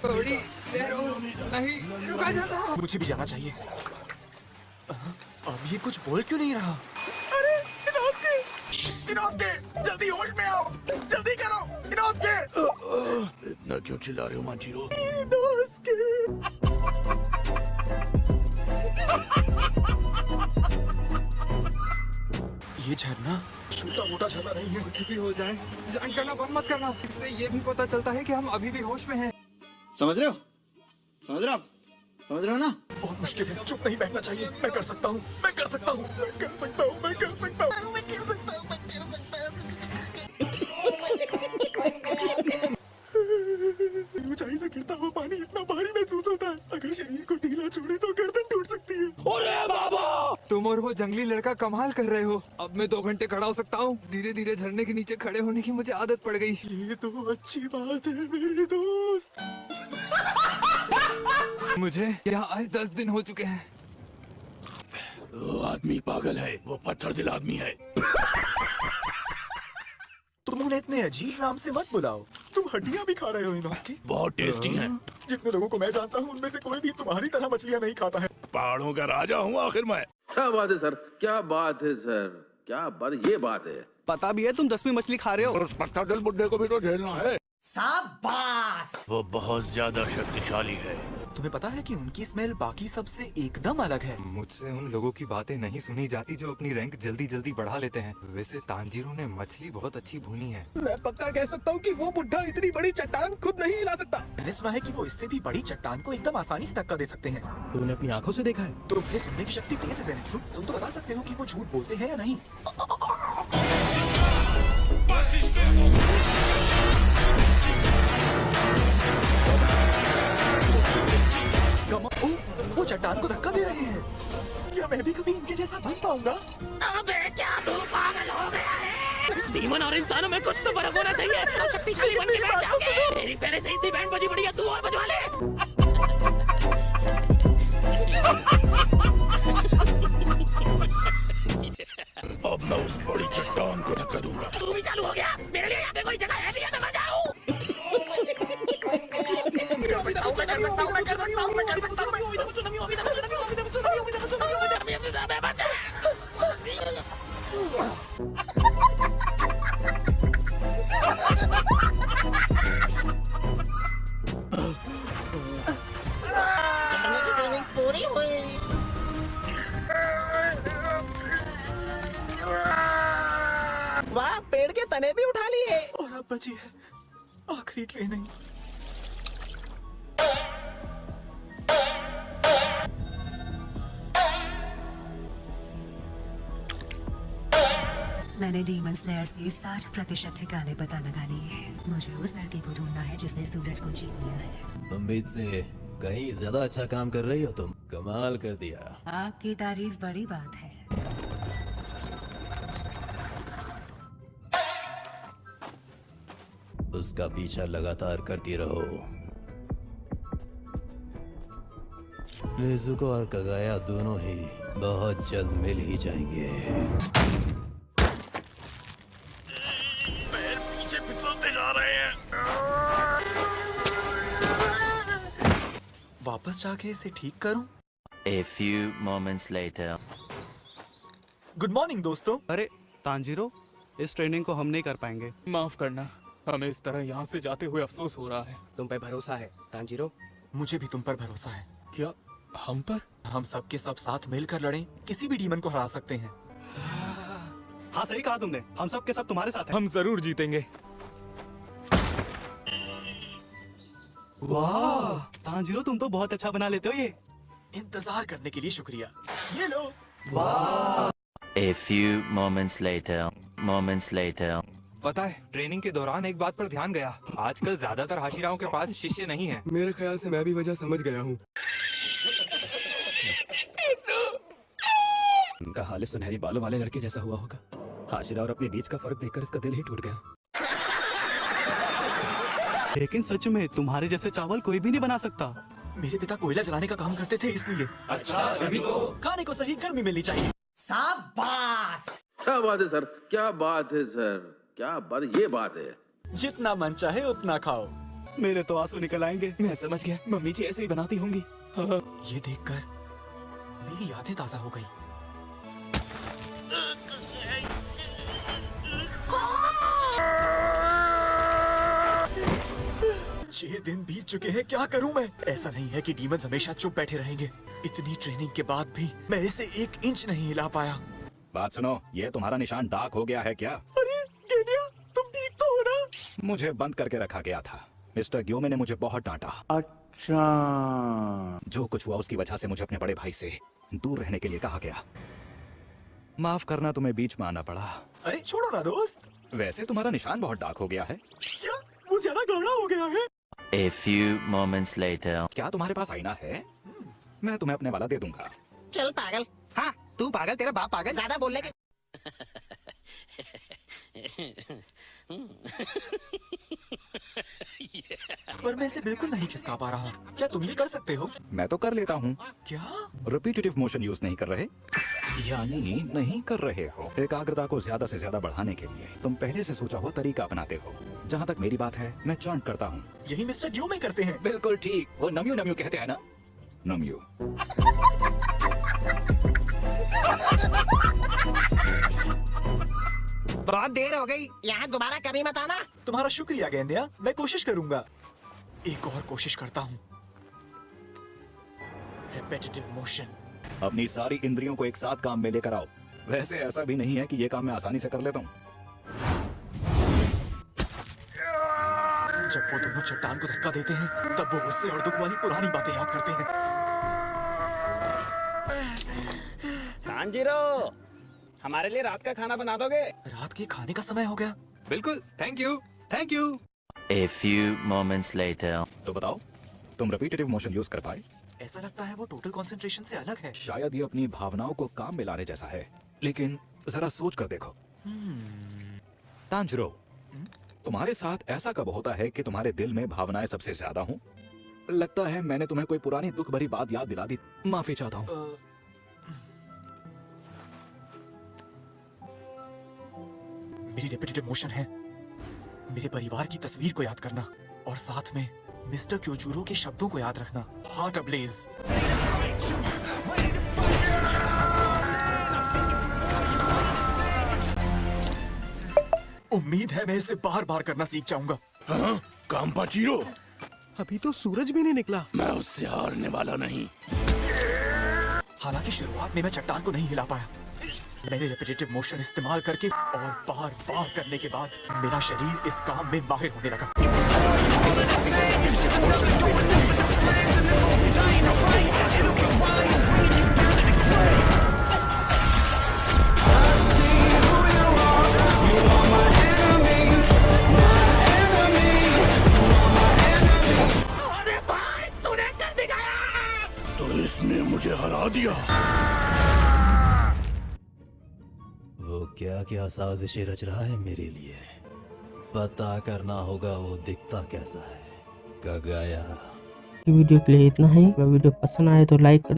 थोड़ी देर और नहीं रुका जाता। मुझे भी जाना चाहिए। अब ये कुछ बोल क्यों नहीं रहा? अरे इनोस्के, जल्दी होश में आओ, जल्दी करो इनोस्के। इतना क्यों चिल्ला रहे हो मांचीरो? इनोस्के। ये झरना छोटा मोटा झरना नहीं है। कुछ भी हो जाए जान करना बंद मत करना। इससे ये भी पता चलता है कि हम अभी भी होश में हैं। समझ रहे हो? समझ रहे हो आप? समझ रहे हो ना? बहुत मुश्किल है, चुप नहीं बैठना चाहिए। मैं कर सकता हूँ, मैं कर सकता हूँ, मैं कर सकता हूँ, मैं कर सकता हूँ, मैं कर सकता हूँ, मैं कर सकता हूँ। ऊंचाई से गिरता हुआ पानी इतना भारी महसूस होता है, अगर शरीर को ढीला छोड़े तो गर्दन टूट सकती है। अरे बाबा! तुम और वो जंगली लड़का कमाल कर रहे हो। अब मैं 2 घंटे खड़ा हो सकता हूँ। धीरे धीरे झरने के नीचे खड़े होने की मुझे आदत पड़ गई। ये तो अच्छी बात है मेरे दोस्त। मुझे यहाँ आए 10 दिन हो चुके हैं। वो आदमी पागल है, वो पत्थर दिल आदमी है। तुम उन्हें इतने अजीब नाम से मत बुलाओ। तुम हड्डियाँ भी खा रहे हो इनोस्के? बहुत टेस्टी है। जितने लोगों को मैं जानता हूँ उनमें से कोई भी तुम्हारी तरह मछलियाँ नहीं खाता है। पहाड़ों का राजा हूँ आखिर मैं। क्या बात है सर, क्या बात है सर, क्या बात, ये बात है। पता भी है तुम 10वीं मछली खा रहे हो। और उस पत्थर दिल बुड्ढे को भी तो झेलना है। शाबाश! वो बहुत ज्यादा शक्तिशाली है। तुम्हें पता है कि उनकी स्मेल बाकी सबसे एकदम अलग है। मुझसे उन लोगों की बातें नहीं सुनी जाती जो अपनी रैंक जल्दी जल्दी बढ़ा लेते हैं। वैसे तांजीरो ने मछली बहुत अच्छी भूनी है। मैं पक्का कह सकता हूँ कि वो बुढ़ा इतनी बड़ी चट्टान खुद नहीं हिला सकता। मैंने सुना है कि वो इससे भी बड़ी चट्टान को एकदम आसानी से धक्का दे सकते हैं। तूने अपनी आंखों से देखा है? तुम्हें सुनने की शक्ति तेज है ज़ेनित्सु। तुम तो बता सकते हो कि वो झूठ बोलते हैं या नहीं। वो चट्टान को धक्का दे रहे हैं। क्या मैं भी कभी इनके जैसा बन पाऊंगा? अबे क्या तू पागल हो गया है? डीमन और इंसानों में कुछ तो फर्क होना चाहिए। तो शक्तिशाली बन के बैठ जाओगे। मेरी पहले से इतनी बैंड बजी पड़ी है, तू और बजवा ले। अब मैं उस बड़ी चट्टान को धक्का दूंगा। तू भी चालू हो गया? मेरे लिए यहाँ पे कोई जगह है भी है, मैं मर जाऊँ। मैं कर सकता हूँ, मैं कर सकता हूँ, मैं कर सकता हूँ, मैं पूरी हुई। वाह, पेड़ के तने भी उठा लिए। और अब बची है आखिरी ट्रेनिंग। मैंने डीमन स्लेयर्स के 60% ठिकाने पता लगा लिए हैं। मुझे उस लड़के को ढूंढना है जिसने सूरज को जीत लिया है। उम्मीद से कहीं ज्यादा अच्छा काम कर रही हो तुम। कमाल कर दिया। आपकी तारीफ बड़ी बात है। उसका पीछा लगातार करती रहो। नेजुको और कगाया दोनों ही बहुत जल्द मिल ही जाएंगे। पैर पीछे फिसलते जा रहे हैं। वापस जाके इसे ठीक करूं? A few moments later. Good morning दोस्तों। अरे तांजीरो, इस ट्रेनिंग को हम नहीं कर पाएंगे। माफ करना, हमें इस तरह यहाँ से जाते हुए अफसोस हो रहा है। तुम पे भरोसा है तांजीरो। मुझे भी तुम पर भरोसा है। क्या हम पर? हम सब के सब साथ मिलकर लड़ें, किसी भी डीमन को हरा सकते हैं। हाँ सही कहा तुमने, हम सब के सब तुम्हारे साथ हैं। हम जरूर जीतेंगे। वाह तांजीरो, तुम तो बहुत अच्छा बना लेते हो ये। इंतजार करने के लिए शुक्रिया। ये लो। A few moments later. Moments later. पता है, ट्रेनिंग के दौरान एक बात पर ध्यान गया। आजकल ज्यादातर हाशिराओं के पास शिष्य नहीं है। मेरे ख्याल से मैं भी वजह समझ गया हूँ। उनका हाल सुनहरी बालों वाले लड़के जैसा हुआ होगा। हाशिरा और अपने बीच का फर्क देखकर इसका दिल ही टूट गया। लेकिन सच में तुम्हारे जैसे चावल कोई भी नहीं बना सकता। मेरे पिता कोयला जलाने का काम करते थे, इसलिए। अच्छा, खाने को सही गर्मी मिलनी चाहिए। क्या बात है सर, क्या बात है सर, क्या बात, ये बात है। जितना मन चाहे उतना खाओ। मेरे तो आंसू निकल आएंगे। मैं समझ गया, मम्मी जी ऐसे ही बनाती होंगी। ये देखकर मेरी यादें ताजा हो गई। छह दिन बीत चुके हैं, क्या करूं मैं? ऐसा नहीं है कि डीमंस हमेशा चुप बैठे रहेंगे। इतनी ट्रेनिंग के बाद भी मैं इसे 1 इंच नहीं हिला पाया। बात सुनो, ये तुम्हारा निशान डार्क हो गया है क्या? अरे गेनिया, तुम ठीक तो हो ना? मुझे बंद करके रखा गया था। मिस्टर ग्योमे ने मुझे बहुत डांटा। अच्छा, जो कुछ हुआ उसकी वजह से मुझे अपने बड़े भाई से दूर रहने के लिए कहा गया। माफ करना, तुम्हें बीच में आना पड़ा। अरे छोड़ो ना दोस्त। वैसे तुम्हारा निशान बहुत डार्क हो गया है। क्या वो ज्यादा गाढ़ा हो गया है? A few moments later. क्या तुम्हारे पास आईना है? मैं तुम्हें अपने वाला दे दूंगा। चल पागल। हाँ, तू पागल, तेरा बाप पागल, ज्यादा बोलने के। पर मैं इसे बिल्कुल नहीं खिसका पा रहा। क्या तुम ये कर सकते हो? मैं तो कर लेता हूँ। क्या? रिपीटेटिव मोशन यूज नहीं कर रहे, यानी नहीं कर रहे हो। एकाग्रता को ज्यादा से ज्यादा बढ़ाने के लिए तुम पहले से सोचा हुआ तरीका अपनाते हो। जहाँ तक मेरी बात है, मैं चॉन्ट करता हूँ। यही मिस्टर ग्योमे करते हैं। बिल्कुल ठीक, वो नम्यू नम्यू कहते हैं ना, नम्यू। बहुत देर हो गई, यहाँ दोबारा कभी मत आना। तुम्हारा शुक्रिया गेंडिया, मैं कोशिश करूंगा। एक और कोशिश करता हूँ। Repetitive motion. अपनी सारी इंद्रियों को एक साथ काम में लेकर आओ। वैसे ऐसा भी नहीं है कि ये काम मैं आसानी से कर लेता हूँ। जब वो दोनों चट्टान को धक्का देते हैं, तब वो गुस्से और दुख वाली पुरानी बातें याद करते हैं। तांजीरो, हमारे लिए रात का खाना बना दोगे? रात के खाने का समय हो गया। बिल्कुल, thank you, thank you. A few moments later. तो बताओ, तुम रिपीटेटिव मोशन यूज कर पाए? ऐसा लगता है वो टोटल कंसंट्रेशन से अलग है। शायद ये अपनी भावनाओं को काम में लाने जैसा है, लेकिन जरा सोच कर देखो। तांजरो, तुम्हारे साथ ऐसा कब होता है कि तुम्हारे दिल में भावनाएं सबसे ज्यादा हों? लगता है मैंने तुम्हें कोई पुरानी दुख भरी बात याद दिला दी। माफी चाहता हूँ। मेरी रिपीटेटिव मोशन है मेरे परिवार की तस्वीर को याद करना और साथ में मिस्टर क्योजूरो के शब्दों को याद रखना। Heart ablaze. उम्मीद है मैं इसे बार बार करना सीख जाऊंगा। हाँ? काम्पाचीरो, अभी तो सूरज भी नहीं निकला। मैं उससे हारने वाला नहीं। हालांकि शुरुआत में मैं चट्टान को नहीं हिला पाया। मैंने रिपीटेटिव मोशन इस्तेमाल करके और बार बार करने के बाद मेरा शरीर इस काम में माहिर होने लगा। अरे भाई, तूने कर दिखाया। तो इसने मुझे हरा दिया। वो क्या क्या साजिशें रच रहा है मेरे लिए। पता करना होगा वो दिखता कैसा है। कगाया। वीडियो के लिए इतना ही। अगर वीडियो पसंद आए तो लाइक कर